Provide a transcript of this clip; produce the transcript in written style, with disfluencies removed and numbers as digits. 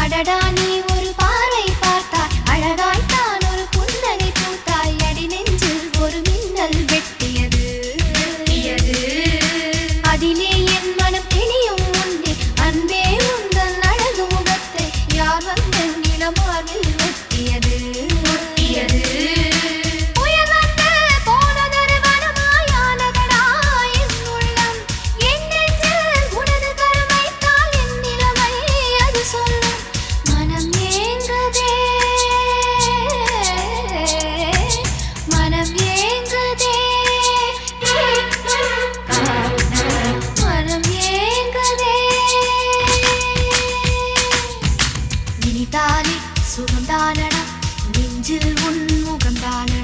அடடா நீ ஒரு பார்வை பார்த்தாய் அழகாய்த்தான் ஒரு புன்னகை பூத்தாய் அடி நெஞ்சில் ஒரு மின்னல் வெட்டியது அதிலே என் மனம் தெளியும் உண்டே அன்பே உந்தன் அழகு முகத்தை யார் வந்து நிலமாவில் ஒட்டியது சுகந்தானடா நெஞ்சில் உன் முகந்தானடா